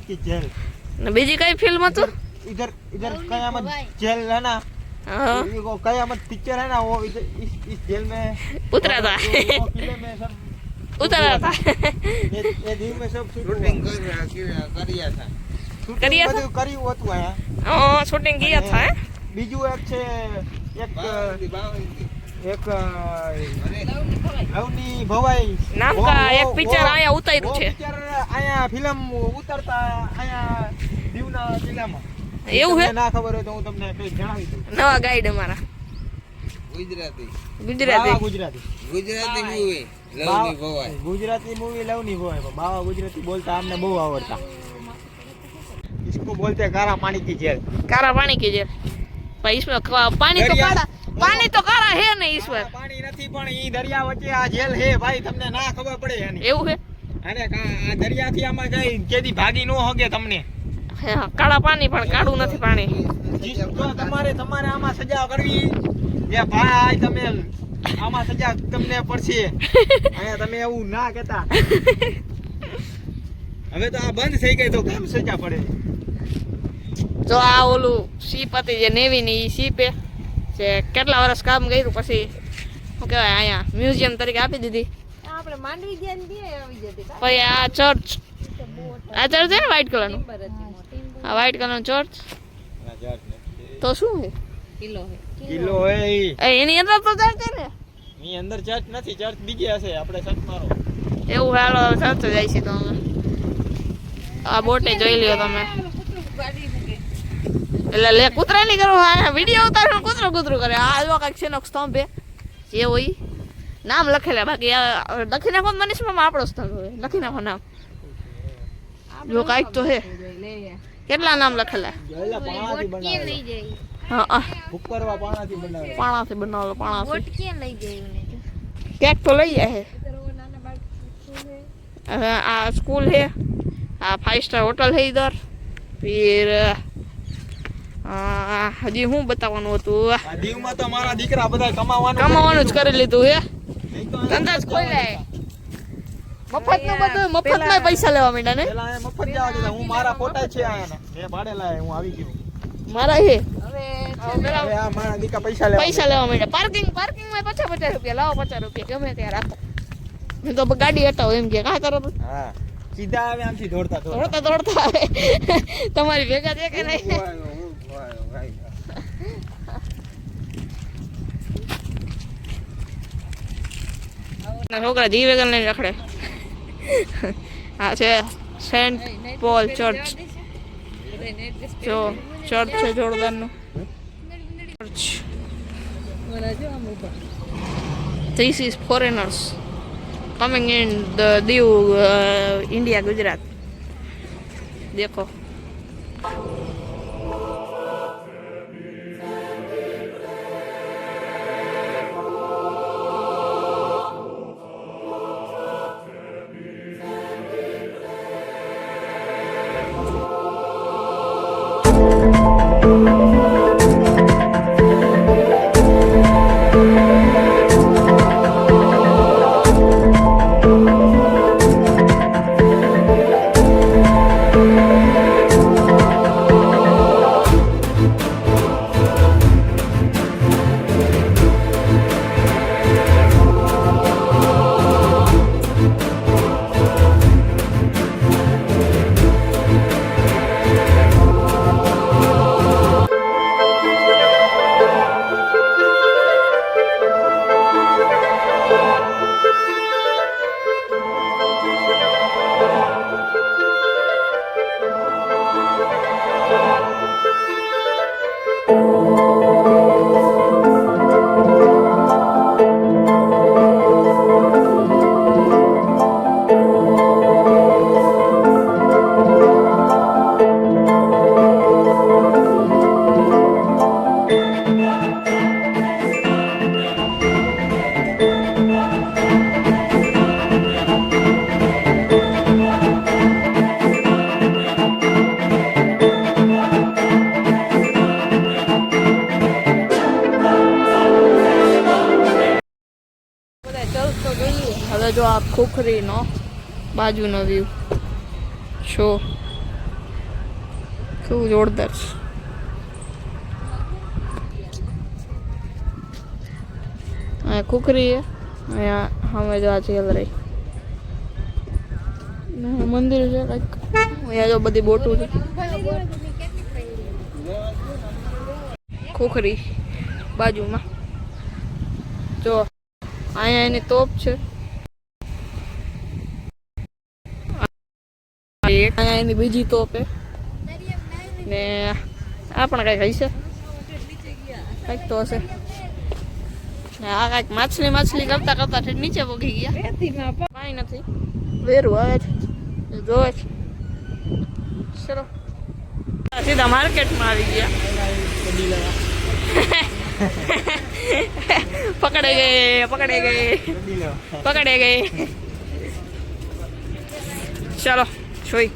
की जेल। बीजी कई फिल्म तो इधर इधर कयामत जेल है ना, वो कयामत पिक्चर है ना, वो इधर इस जेल में उतरा था। वो किले में सब उतरा था। ये दिन में सब शूटिंग करिया था। करिया था? કર્યું હતું આયા। શૂટિંગ ગયા था। બીજું એક છે એક લવની ભવાઈ नाम का एक पिक्चर आया उतार्યું છે। પિક્ચર આયા ફિલ્મ ઉતરતા આયા દીવના જિલ્લામાં। એવું હે? ના ખબર હોય તો હું તમને કઈ જણાવી દઉં। નવા ગાઈડ અમારા ગુજરાતી ગુજરાતી ગુજરાતી ગુજરાતી મૂવી લવની ભવાઈ, गुजराती मूवी लवनी भवाई। बाबा गुजराती बोलता हमने बहुत आवड़ता। इसको बोलते हैं कारा पानी की जेल। कारा पानी की जेल। पर इसमें पानी तो काला, पानी तो काला है नहीं इसमें। पानी નથી પણ ઈ દરિયા વચ્ચે આ જેલ હે ભાઈ, તમને ના ખબર પડે એની। એવું હે? અને આ દરિયાથી આમાં જઈ કેદી ભાગી નો હોગે તમને। હા, કાળા પાણી પણ કાળું નથી પાણી। જો તમારે આમાં સજા કરવી એ ભાઈ, તમે આમાં સજા તમને પડશે। અહીંયા તમે એવું ના કહેતા। હવે તો આ બંધ થઈ ગઈ તો કેમ સજા પડે? જો આ ઓલું શીપ હતી જે નેવી ની શીપ હે, જે કેટલા વર્ષ કામ કર્યું પછી શું કહેવાય અહીંયા મ્યુઝિયમ તરીકે આપી દીધી। આપણે માંડવી ગયા ને બે આવી જતી પછી આ ચર્ચ, આ ચર્ચ છે ને વ્હાઈટ કલરનું, આ વ્હાઈટ કલરનું ચર્ચ તો શું છે? કિલો હે કિલ્લો હે ઈ। એની અંદર તો ચર્ચ છે ને? ઈ અંદર ચર્ચ નથી, ચર્ચ બીજી હશે, આપણે સર્ચ મારો। એવું હાલો ચર્ચ જાય છે તો અમે આ બોટે જોઈ લ્યો તમે। એટલે લે કૂતરા નહીં કરો, આ વિડીયો ઉતારો કૂતરો કૂતરું કરે। આ જો કાંઈક છે નો સ્તંભ હે જે હોય નામ લખેલા, બાકી લખી નાખો મનીષમાં આપણો સ્તંભ હોય, લખી નાખો નામ। જો કાંઈક તો હે, કેટલા નામ લખેલા? જોઈલા પાણાથી બનાવેલો। લઈ જાય હા ઉપરવા પાણાથી બનાવેલો। પાણાથી બનાવેલો, પાણાથી। બોટ ક્યાં લઈ જાય ને ક્યાંક તો લઈ જાય હે। इधर वो नाना बाग स्कूल है। હવે આ સ્કૂલ है, आ 5 स्टार होटल है इधर। फिर હજી હું બતાવવાનું હતું? આ દીવમાં તો મારા દીકરા બધા કમાવાનું જ કરી લીધું હે, ધંધા જ ખોલ્યા હે। મફતનું બધું, મફતમાં પૈસા લેવા માંડ્યા ને। પેલા અહીંયા મફત જવા દેતા, હું મારા ફોટા છે આયાના, મેં ભાડેલા હે, હું આવી ગયો। મારા હે હવે હવે આ મારા દીકરા પૈસા લેવા માંડ્યા। પાર્કિંગમાં 50 રૂપિયા લાવો, 50 રૂપિયા ગમે ત્યાં રાખો। મેં તો ગાડી હટાવો એમ કે કાં કરો? હા, સીધા આવે આમથી દોડતા દોડતા દોડતા આવે। તમારી ભેગા છે કે નહીં? છોકરા જી વેગન લઈને રખડે। આ છે સેન્ટ પોલ ચર્ચ, જો ચર્ચ છે જોરદારનું church. This is foreigners coming in the Diu, India, Gujarat. देखो હવે જો આ ખોખરીનો બાજુનો વ્યૂ શો શું જોરદાર છે. અહીંયા કુકરી છે, અહીંયા સામે જો આ જેલ રહી મંદિર છે કંઈક. અહીંયા જો બધી બોટું છે. ખોખરી બાજુમાં જો અહીંયા એની તોપ છે. અહીંયા એની બીજી તોપ છે ને આ પણ કંઈક હશે, કંઈક તો હશે. ને આ કંઈક માછલી કરતા કરતા ઠેઠ નીચે પગી ગયા. કાંઈ નથી, વેરું આવે છે જોવે છે. ચલો સીધા માર્કેટમાં આવી ગયા. પકડે ગઈ. ચલો જોઈ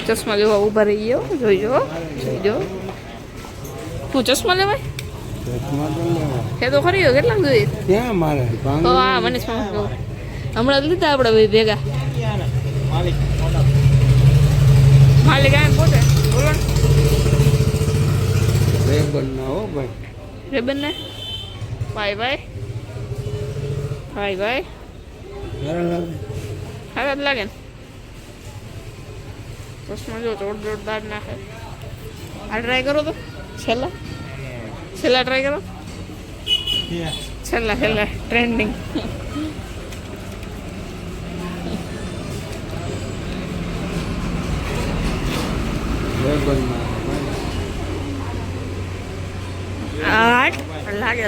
ચશ્મા લેવા ઉભા રહી ગયો. જોઈજો તું ચશ્મા લેવાય હે તો ખરી ગયો. કેટલાક જોઈએ હા મનીષ હમણાં લીધા આપણે ભાઈ ભેગા. માલિક આ પોતે બોલો રેબન ને ભાઈ સારા જ લાગે ને. ચશ્મા જો જોરદાર નાખે. આ ટ્રાય કરો તો છેલ્લા ટ્રાય કરો. છેલ્લા ટ્રેન્ડિંગ.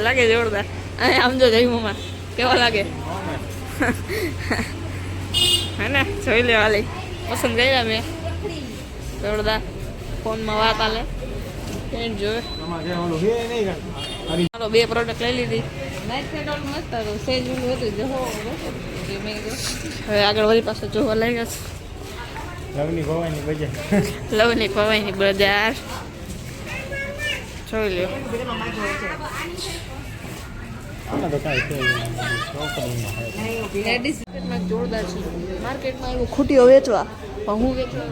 લાગે જોરદાર. આમ જો જઈમાં કેવા લાગે હે ને. જોઈ લેવા લઈ પસંદ કર્યા મેં જોરદાર. ફોનમાં વાત આલે જોવે. ચાલો 2 પ્રોડક્ટ લઈ લીધી. હવે આગળ વળી પાસે જોવા લઈ ગયા. લવની ખવાઈની બજાર જોઈ લ્યો. જોરદાર છે. માર્કેટમાં એવું ખૂટીઓ વેચવા પણ હું વેચવા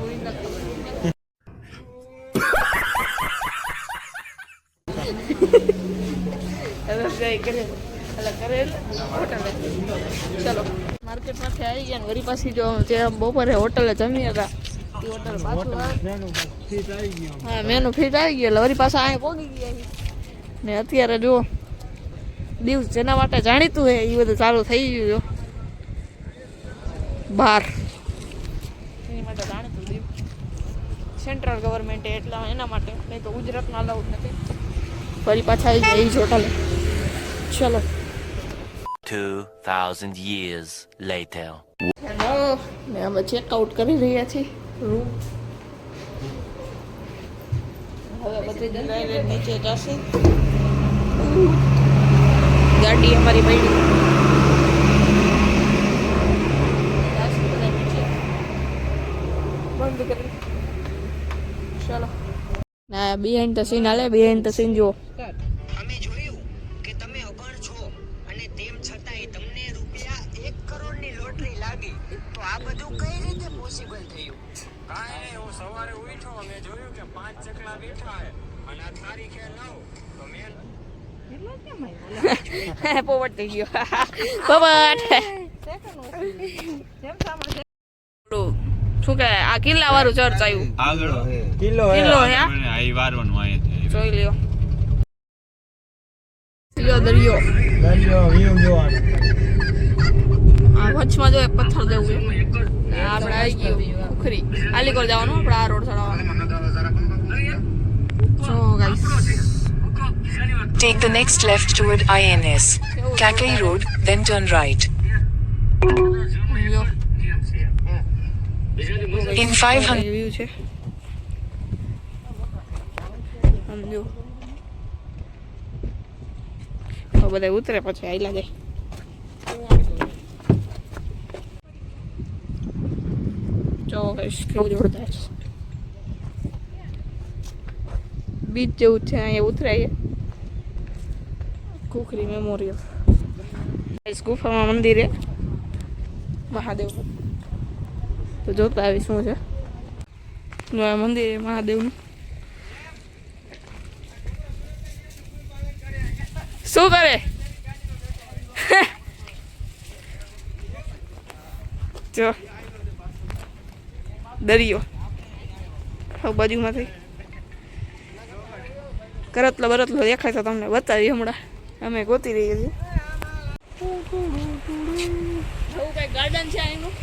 ચલો માર્કેટમાંથી આવી ગયા ને વળી પાછી જો જે બપોરે હોટલે જમી હતા એ હોટલ પાછું હા મેનુ ફિટ આવી ગયો એટલે વળી પાછા અહીંયા પહોંચી ગયા ને અત્યારે જો દિવસ જેના માટે જાણીતું હોય એ બધું ચાલુ થઈ ગયું બહાર એની માટે જાણીતું દિવસ સેન્ટ્રલ ગવર્મેન્ટે એટલા એના માટે, નહીં તો ગુજરાતમાં અલાઉડ નથી. ફરી પાછા આવી જાય એ જ હોટલે. ચલો 2000 years later. હેલો ને અમે ચેકઆઉટ કરી રહ્યા છીએ રૂમ. હવે બધી જગ્યાએ નીચે જશે. ગાડી અમારી પડી બંધ કરી. ચલો ના બિહાઇન્ડ ધ સીન હાલે. બિહાઇન્ડ ધ સીન જુઓ. અમે જોયું કે તમે અભણ છો અને તેમ છતાંય તમને રૂપિયા 1 કરોડની લોટરી લાગી, તો આ બધું કઈ રીતે પોસિબલ થયું? કાંઈ નહીં, હું સવારે ઉઠ્યો, મેં જોયું કે 5 ચકલા બેઠા છે અને આ તારીખે 9 તો મેં પોપટ થઈ ગયો. પોપટ શું કે આ કિલ્લા વાળું ચર્ચ આવ્યું. કિલ્લો હે આઈ વારવાનું આયે જોઈ લ્યો. દરિયો વ્યૂ જોવાનો. આ વચમાં જો એક પથ્થર દેવું છે. આપણે આવી ગયું ખરી આલીકોર જવાનું. આપણે આ રોડ ચડાવવાનો. જો guys Take the next left toward INS, Kakai Road, then turn right. In 500 view છે સમજો. બધા ઉતરે પછી આઈ લાગે. બતાવીશ કેવું જોરદાર છે. બીચ જેવું છે અહીંયા ઉતરાય કુકરી મેમોરિયલ. ગુફામાં મંદિર છે મહાદેવ. તો જોતા આવી શું છે આ મંદિર મહાદેવનું. શું કરે જો દરિયો બાજુમાંથી કરતલો બરતલો દેખાય તો તમને બતાવી હમણાં અમે ગોતી રહીએ છીએ. આવું કઈ ગાર્ડન છે એનું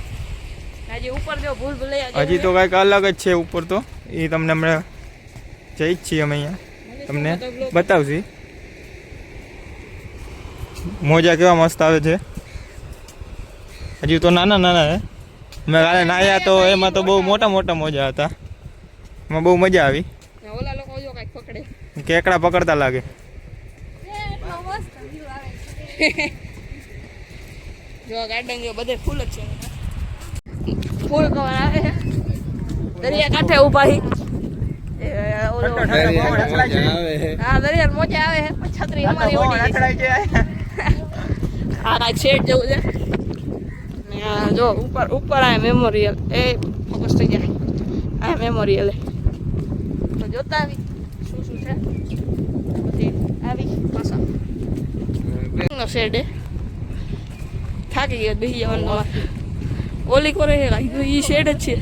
હજી ઉપર જો ભૂલ ભૂલૈયા હજી તો કંઈક અલગ જ છે ઉપર તો એ તમને હમણાં જઈ જ છીએ અમે અહીંયા તમને બતાવશી. મોજા કેવા મસ્ત આવે છે. હજી તો નાના નાના છે. મેં કાલે નાહ્યા તો એમાં તો બહુ મોટા મોટા મોજા હતા. એમાં બહુ મજા આવી. ઓલા લોકો જો કઈક પકડે કેકડા પકડતા લાગે. જો ગાર્ડન જો બધે ફૂલ જ છે. ફૂલ કવર આવે છે દરિયા કાંઠે ઉભા હી. હા દરિયા મોજા આવે છે છત્રી અમારી ઓડી આ કાંઈ શેડ જેવું છે ને આ જો ઉપર આ મેમોરિયલ એ ફોકસ થઈ જાય આ મેમોરિયલ તો જોતા આવી શું શું છે બધી આવી પાછા શેડ થાકી ગયા બેસી જવાનું. ઓલી કરે છે એ શેડ જ છે.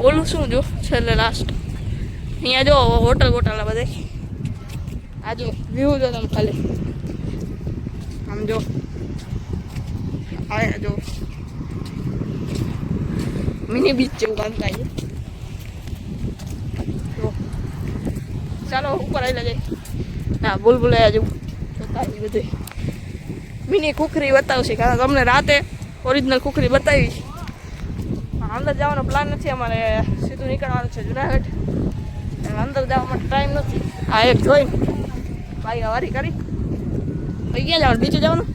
ઓલું શું જો છેલ્લે લાસ્ટ અહીંયા જો હોટલ બોટલ બધે આ જો વ્યૂ જો તમે ખાલી આમ જો આ જો મિની બીચ જેવું કામ થાય છે. જો ચાલો ઉપર આવી જાય ના ભૂલભુલૈયા જેવું જોતા આવી બધું મિની કુકરી બતાવશે કારણ તમને રાતે ઓરિજિનલ કુકરી બતાવી. અંદર જવાનો પ્લાન નથી અમારે સીધું નીકળવાનું છે જુનાગઢ. અંદર જવા માટે ટાઈમ નથી. આ એક જોઈને ભાઈ વારી કરી ક્યાં જવાનું બીજું જવાનું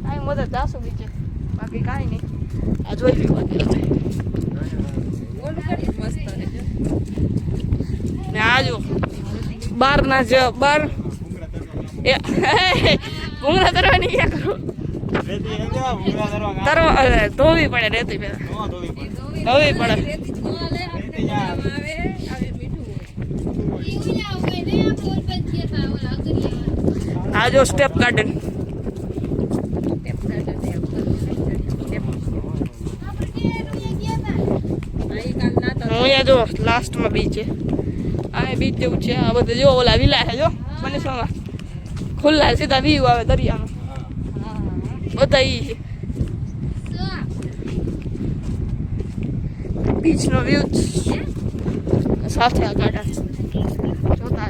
ટાઈમ વધે જાશું બીજે બાકી કાંઈ નહીં. આ જોઈ લીધું ને આ જો બહારના જ બહાર એ ભૂંગળા તરવાની ક્યાં કરો ધોવી પડે રેતી પેલા ધોવી પડે. આ જો સ્ટેપ ગાર્ડન અહીંયા જો લાસ્ટમાં બીચ છે. આ બીચ જેવું છે. આ બધે જો ઓલા વિલા છે જો મનીષમાં ખુલ્લા સીધા વ્યૂ આવે દરિયાનો બધા ઈ છે. બીચનો વ્યૂ સાથે આ ગાર્ડન જોતા